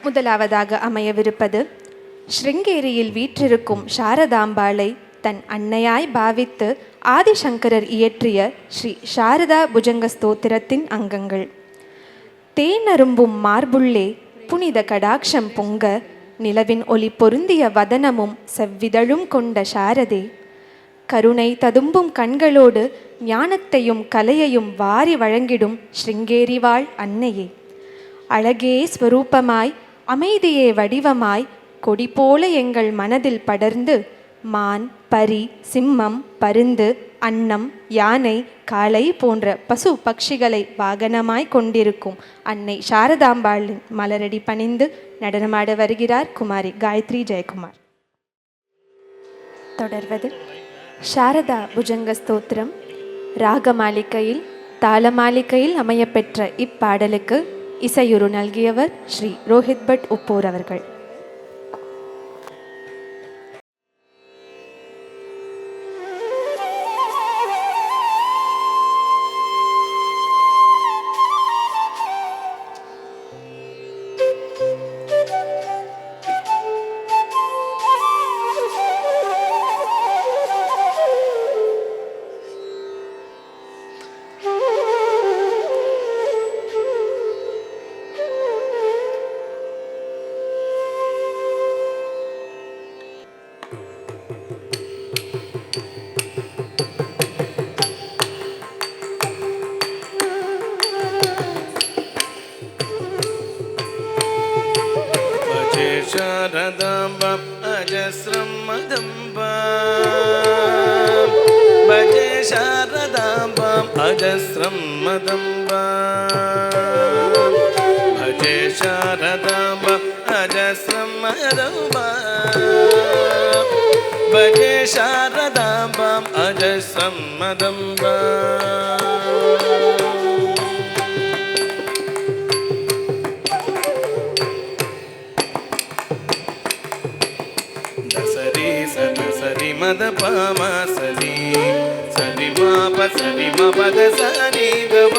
முதலாவதாக அமையவிருப்பது ஸ்ருங்கேரியில் வீற்றிருக்கும் சாரதாம்பாளை தன் அன்னையாய் பாவித்து ஆதிசங்கரர் இயற்றிய ஸ்ரீ சாரதா புஜங்க ஸ்தோத்திரத்தின் அங்கங்கள். தேனரும்பும் மார்புள்ளே புனித கடாட்சம் பொங்க, நிலவின் ஒளி பொருந்திய வதனமும் செவ்விதழும் கொண்ட சாரதே, கருணை ததும்பும் கண்களோடு ஞானத்தையும் கலையையும் வாரி வழங்கிடும் ஸ்ருங்கேரி வாழ் அன்னையே, அழகே ஸ்வரூபமாய் அமைதியே வடிவமாய் கொடி போல எங்கள் மனதில் படர்ந்து மான், பரி, சிம்மம், பருந்து, அன்னம், யானை, காளை போன்ற பசு பட்சிகளை வாகனமாய் கொண்டிருக்கும் அன்னை சாரதாம்பாளின் மலரடி பணிந்து நடனமாட வருகிறார் குமாரி காயத்ரி ஜெயக்குமார். தொடர்வது சாரதா புஜங்க ஸ்தோத்திரம். ராகமாலிகையில் தாளமாலிகையில் அமையப்பெற்ற இப்பாடலுக்கு இசையுரு நல்கியவர் ஸ்ரீ ரோஹித் பட் உப்போர் அவர்கள். शारदाम्बां अजस्रं मदम्बां भजे, शारदाम्बां अजस्रं मदम्बां भजे, शारदाम्बां अजस्रं मदम्बां भजे, शारदाम्बां अजस्रं मदम्बां. सरि मद पाम सरि सरि मा प सरि म पद सनि ग प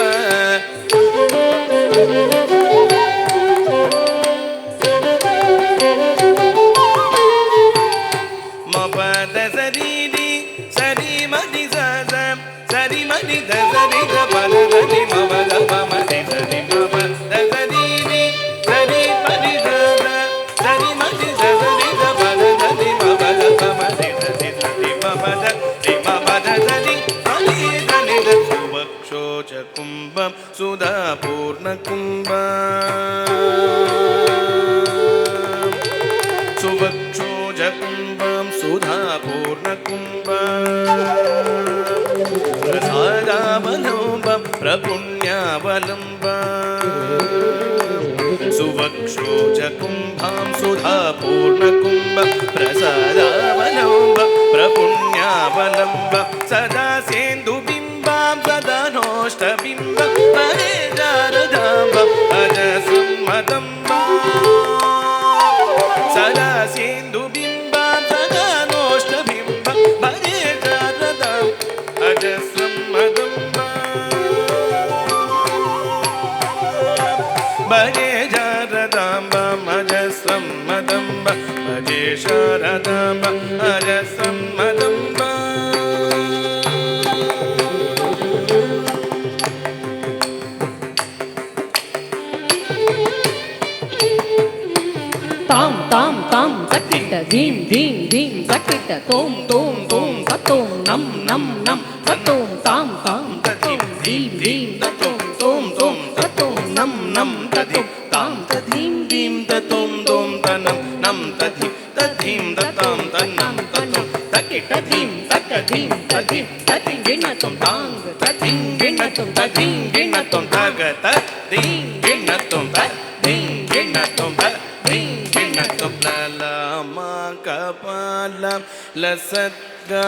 म पद सरि रि सरि म दि स स सरि म दि द सरि ग प द सरि म प द प म दि सरि म प द सरि रि सरि म दि द स सरि म दि द सरि ग प द सरि म प द प म दि कुंभं सुधा पूर्ण कुंभं सुवक्षोज कुंभं सुधा पूर्ण कुंभं प्रसादावलंबं प्रपुण्यावलंबं सुवक्षोज कुंभं सुधा पूर्ण कुंभं प्रसादावलंबं प्रपुण्यावलंबं सदा सेन्दुबिम्बं सदा नोष्टबिम्बं भजे, शारदाम्बां अजस्रं मदम्बां सदा सेन्दुबिम्बं सदा नोष्टबिम्बं भजे, शारदाम्बां अजस्रं मदम्बां भजे, शारदाम्बां अजस्रं मदम्बां भजे, शारदाम्बां अजस्रं मदम्बां. ताम ताम ताम सकिट धीम धीम धीम सकिट तोम तोम तोम सतोम नम नम नम सतोम ताम ताम ततीम धीम धीम ततोम तोम तोम सतोम नम नम ततीम ताम ततीम धीम ततोम तोम तनम नम ततीम ततीम तताम तनम ततोम सकिट धीम सक धीम ततीम ततीम गिनतोम तांग ततीम गिनतोम ततीम गिनतोम ताग ततीम गिनतोम ततीम गिनतोम कपालं लसत्गानलोला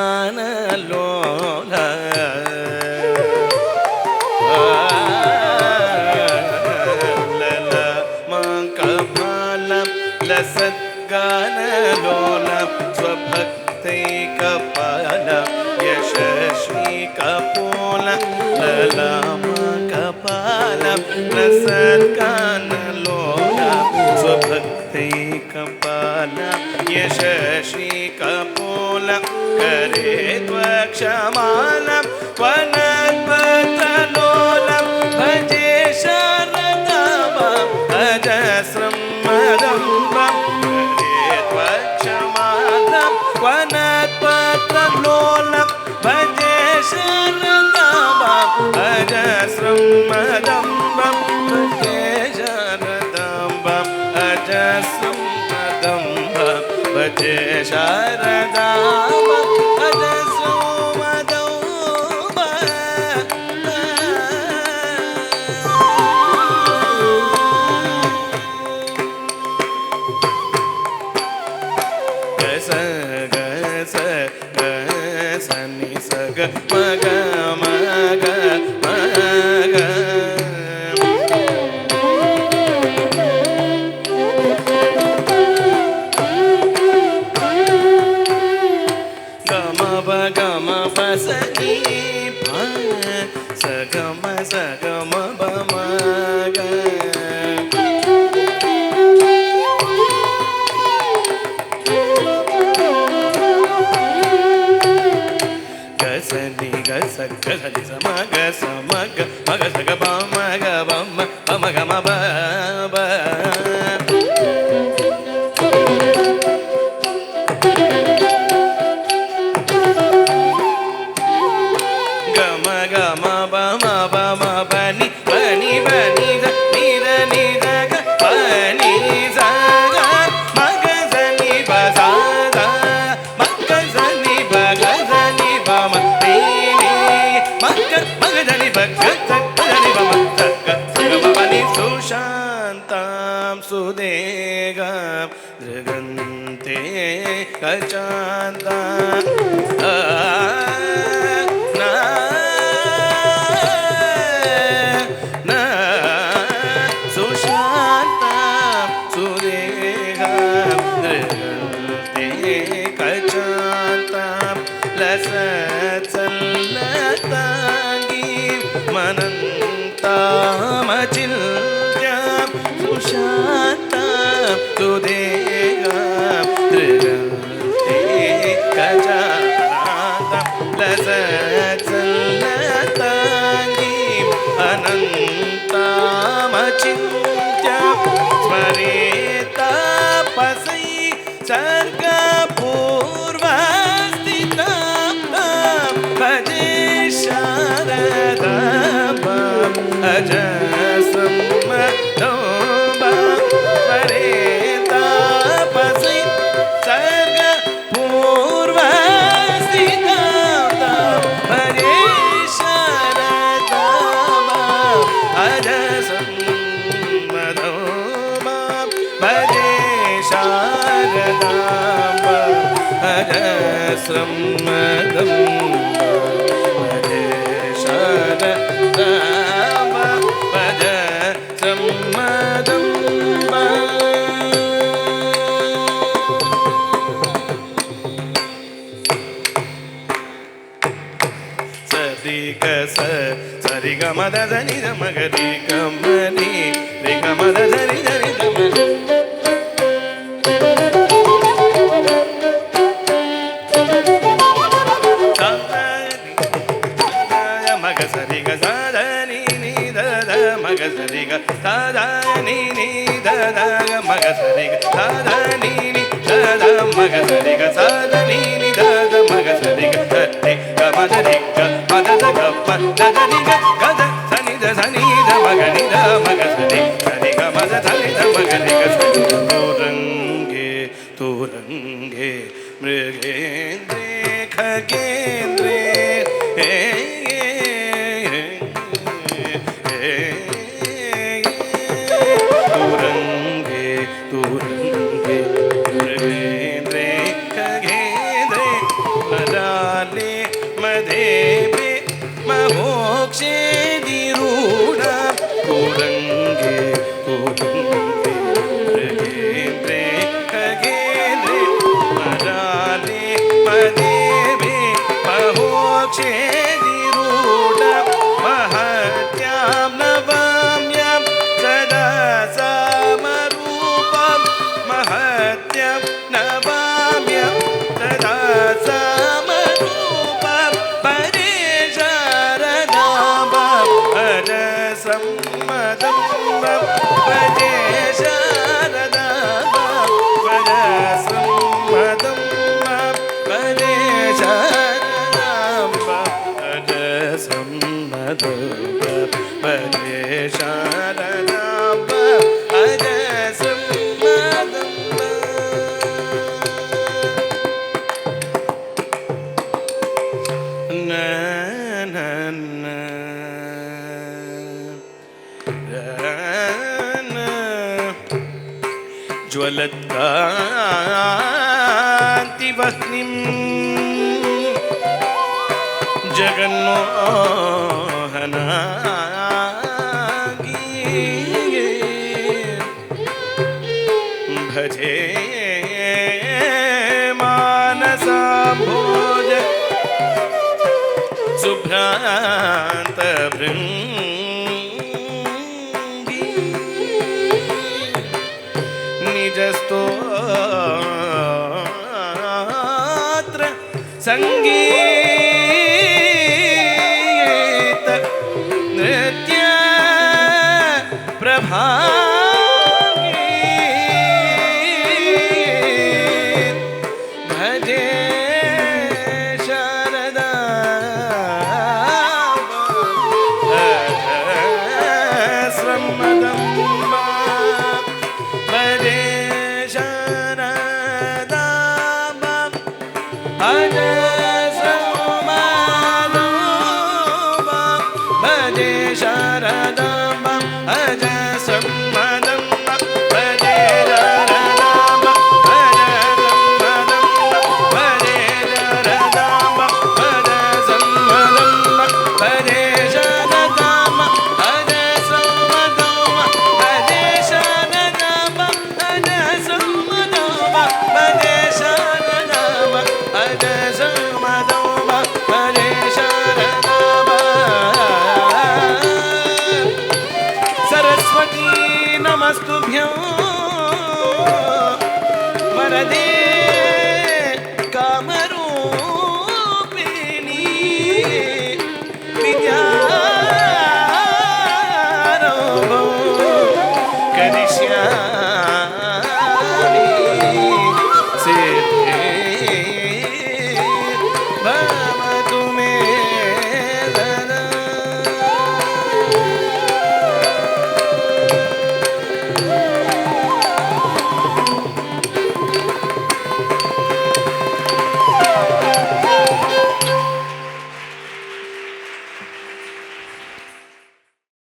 कपालं लसत्गानलोला स्वभक्तैकपालं यशस्वी कपोलं ललामा कपालं लसत्गानलोला स्वभक्ति यशैकपालं यशश्रीकपोलं करे त्वक्षमालं वनपत्रलोलं भजे शारदाम्बाम् अजस्रं मदम्बं करे त्वक्षमालं वनपत्रलोलं भजे शारदाम्बाम् अजस्रं मदम्बं भजे शारदाम्बाम् अजस्रं मदम्बं भजे शारदाम्बाम् अजस्रं मग मग मग गम ब गम प स नि प स गम ब म ग सनि ग स ग सनि स म ग मग स ग ब म ग ब म ग म ब ब ग म ब म ब नि ब नि द नि द नि द ग ब नि स ग म ग स नि ब स ग म ग स नि ब ग स नि ब म सुशान्तां सुदेगां दृगन्ते कचान्तां सुशान्तां सुदेगां दृगन्ते कचान्तां लसत्सल्लताङ्गीं मनन्तामचिन्त्यां सुशान्तां सुदेगां दृगन्ते कचान्तां लसत्सल्लताङ्गीं अनन्तामचिन्त्यां स्मरेतापसै सर्गपूर्वस्थितां भजे शारदाम्बाम् अजस्रं मदम्बाम् स्मरेतापसै सर्गपूर्वस्थितां भजे शारदाम्बाम् अजस्रं मदम्बाम् भजे शारदाम्बाम् अजस्रं मदम्बाम् भजे शारदाम्बाम् अजस्रं मदम्बाम् सरि ग स सरि ग म द ध नि ध म ग रि ग म नि रि ग म द ध नि ध नि ध म सरि ग सा ध नि नि ध ध म ग सरि ग सा ध नि नि ध ध म ग सरि ग सा ध नि नि ध ध म ग सरि ग सा ध नि नि ध ध म ग सरि ग ध रि ग म ध रि ग म ध ध ग म ध ध नि ग ग ध स नि ध म ग नि ध म ग सरि सरि ग म ध ध नि ध म ग रि ग सरि तुरंगे तुरंगे मृगेन्द्रे खगेन्द्रे तुरंगे तुरंगे मृगेन्द्रे खगेन्द्रे मदाले मदेवे महोक्षे दिरूढा तुरंगे तुरंगे मृगेन्द्रे खगेन्द्रे मदाले मदेवे महो नवाम्यं तदा समरूपं परे शारदाम्बं हरसम्मदं भजे शारदाम्बं हरसम्मदं भजे शारदाम्बं हरसम्मदं भजे शारदाम्बं हरसम्मदं ज्वलत्कान्तिवह्निं जगन्मोहनाङ्गी भजे मानसाम्भोज शुभ्रान्तभृङ्गी निजस्तोत्र संगीत नृत्य प्रभागी भजे शारदा श्रमदम्बा भजे शारदा भज सम्मदम्बा भजे शारदाम्बा भज सम्मदम्बा भजे शारदाम्बा भज सम्मदम्बा भजे शारदाम्बा भज सम्मदम्बा भजे शारदाम्बा भज सम्मदम्बा भजे शारदाम्बा भज सम्मदम्बा भजे शारदाम्बा भज सम्मदम्बा भजे शारदाम्बा सरस्वती नमस्तुभ्यं वरदे